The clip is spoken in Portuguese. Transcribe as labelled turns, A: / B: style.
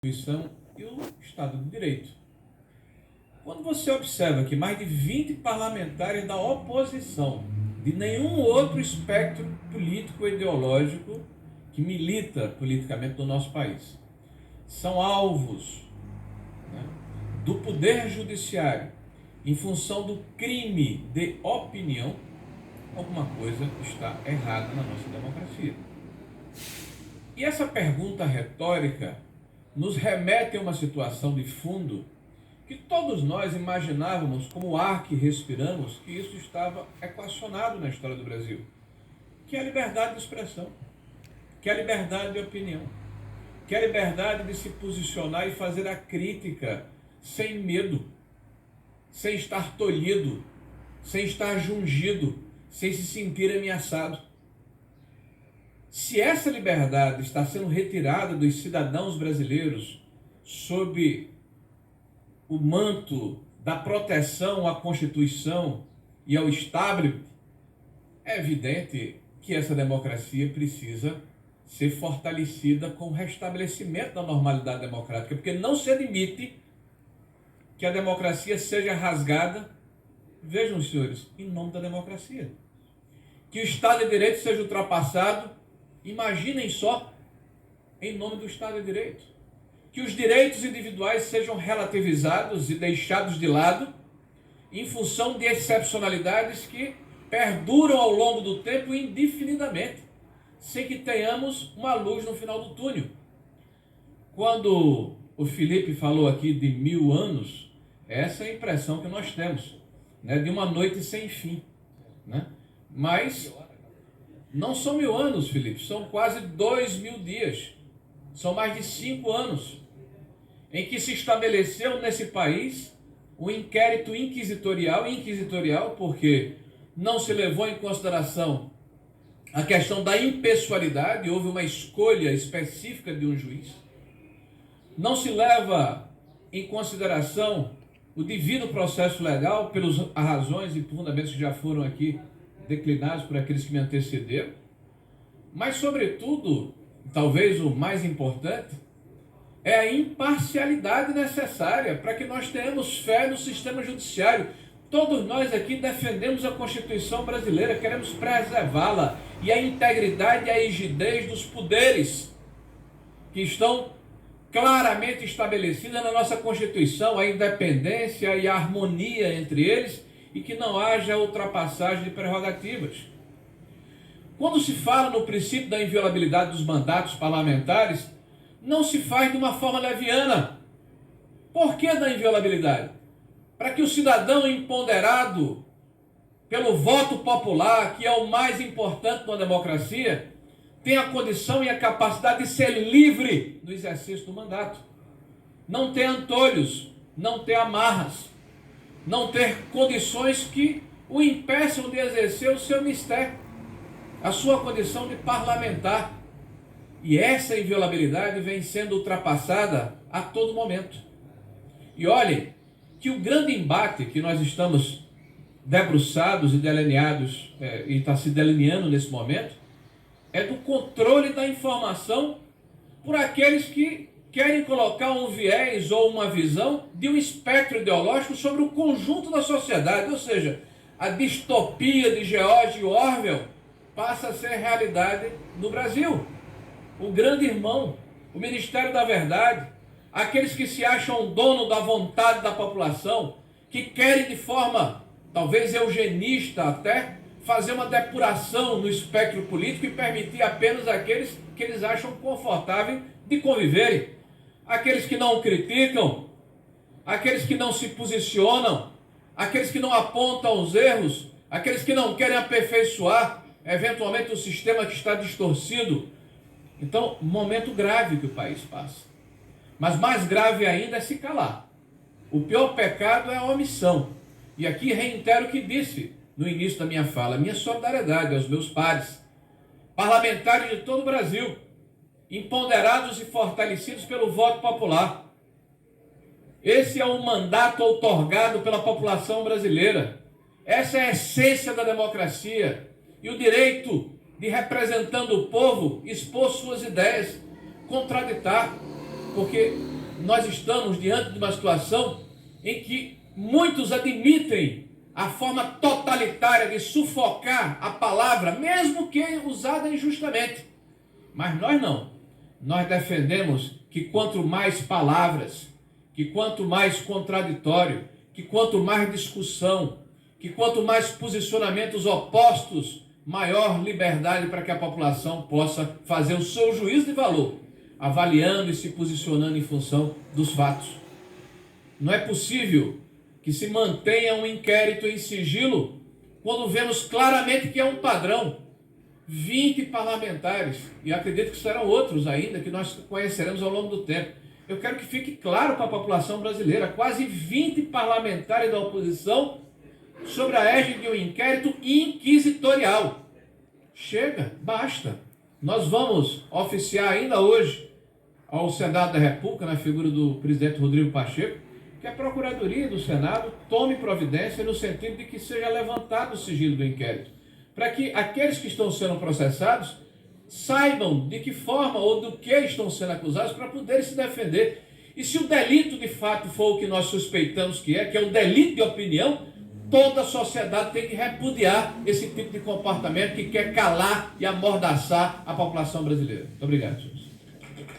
A: Constituição e o Estado de Direito. Quando você observa que mais de 20 parlamentares da oposição, de nenhum outro espectro político ou ideológico que milita politicamente no nosso país, são alvos, né, do Poder Judiciário em função do crime de opinião, alguma coisa está errada na nossa democracia. E essa pergunta retórica nos remete a uma situação de fundo que todos nós imaginávamos, como o ar que respiramos, que isso estava equacionado na história do Brasil, que é a liberdade de expressão, que é a liberdade de opinião, que é a liberdade de se posicionar e fazer a crítica sem medo, sem estar tolhido, sem estar jungido, sem se sentir ameaçado. Se essa liberdade está sendo retirada dos cidadãos brasileiros sob o manto da proteção à Constituição e ao establishment, é evidente que essa democracia precisa ser fortalecida com o restabelecimento da normalidade democrática, porque não se admite que a democracia seja rasgada, vejam, senhores, em nome da democracia. Que o Estado de Direito seja ultrapassado, imaginem só, em nome do Estado de Direito. Que os direitos individuais sejam relativizados e deixados de lado em função de excepcionalidades que perduram ao longo do tempo indefinidamente, sem que tenhamos uma luz no final do túnel. Quando o Felipe falou aqui de 1000 anos, essa é a impressão que nós temos, né, de uma noite sem fim, né? Mas não são 1000 anos, Felipe, são quase 2000 dias. São mais de 5 anos em que se estabeleceu nesse país o inquérito inquisitorial, porque não se levou em consideração a questão da impessoalidade, houve uma escolha específica de um juiz. Não se leva em consideração o devido processo legal, pelas razões e fundamentos que já foram aqui declinados por aqueles que me antecederam, mas, sobretudo, talvez o mais importante, é a imparcialidade necessária para que nós tenhamos fé no sistema judiciário. Todos nós aqui defendemos a Constituição brasileira, queremos preservá-la, e a integridade e a rigidez dos poderes que estão claramente estabelecidas na nossa Constituição, a independência e a harmonia entre eles, e que não haja ultrapassagem de prerrogativas. Quando se fala no princípio da inviolabilidade dos mandatos parlamentares, não se faz de uma forma leviana. Por que da inviolabilidade? Para que o cidadão empoderado pelo voto popular, que é o mais importante numa democracia, tenha a condição e a capacidade de ser livre no exercício do mandato. Não ter antolhos, não ter amarras, não ter condições que o impeçam de exercer o seu mistério, a sua condição de parlamentar. E essa inviolabilidade vem sendo ultrapassada a todo momento. E olhem que o grande embate que nós estamos debruçados e delineados, e está se delineando nesse momento, é do controle da informação por aqueles que querem colocar um viés ou uma visão de um espectro ideológico sobre o conjunto da sociedade, ou seja, a distopia de George Orwell passa a ser realidade no Brasil. O grande irmão, o Ministério da Verdade, aqueles que se acham dono da vontade da população, que querem de forma, talvez eugenista até, fazer uma depuração no espectro político e permitir apenas aqueles que eles acham confortável de conviverem. Aqueles que não criticam, aqueles que não se posicionam, aqueles que não apontam os erros, aqueles que não querem aperfeiçoar, eventualmente, o sistema que está distorcido. Então, momento grave que o país passa. Mas mais grave ainda é se calar. O pior pecado é a omissão. E aqui reitero o que disse no início da minha fala, minha solidariedade aos meus pares, parlamentares de todo o Brasil, empoderados e fortalecidos pelo voto popular. Esse é um mandato outorgado pela população brasileira. Essa é a essência da democracia. E o direito de, representando o povo, expor suas ideias, contraditar, porque nós estamos diante de uma situação em que muitos admitem a forma totalitária de sufocar a palavra, mesmo que usada injustamente. Mas nós não. Nós defendemos que quanto mais palavras, que quanto mais contraditório, que quanto mais discussão, que quanto mais posicionamentos opostos, maior liberdade para que a população possa fazer o seu juízo de valor, avaliando e se posicionando em função dos fatos. Não é possível que se mantenha um inquérito em sigilo quando vemos claramente que é um padrão. 20 parlamentares, e acredito que serão outros ainda, que nós conheceremos ao longo do tempo. Eu quero que fique claro para a população brasileira, quase 20 parlamentares da oposição sobre a égide de um inquérito inquisitorial. Chega, basta. Nós vamos oficiar ainda hoje ao Senado da República, na figura do presidente Rodrigo Pacheco, que a Procuradoria do Senado tome providência no sentido de que seja levantado o sigilo do inquérito, para que aqueles que estão sendo processados saibam de que forma ou do que estão sendo acusados para poderem se defender. E se o delito de fato for o que nós suspeitamos que é o delito de opinião, toda a sociedade tem que repudiar esse tipo de comportamento que quer calar e amordaçar a população brasileira. Muito obrigado, senhores.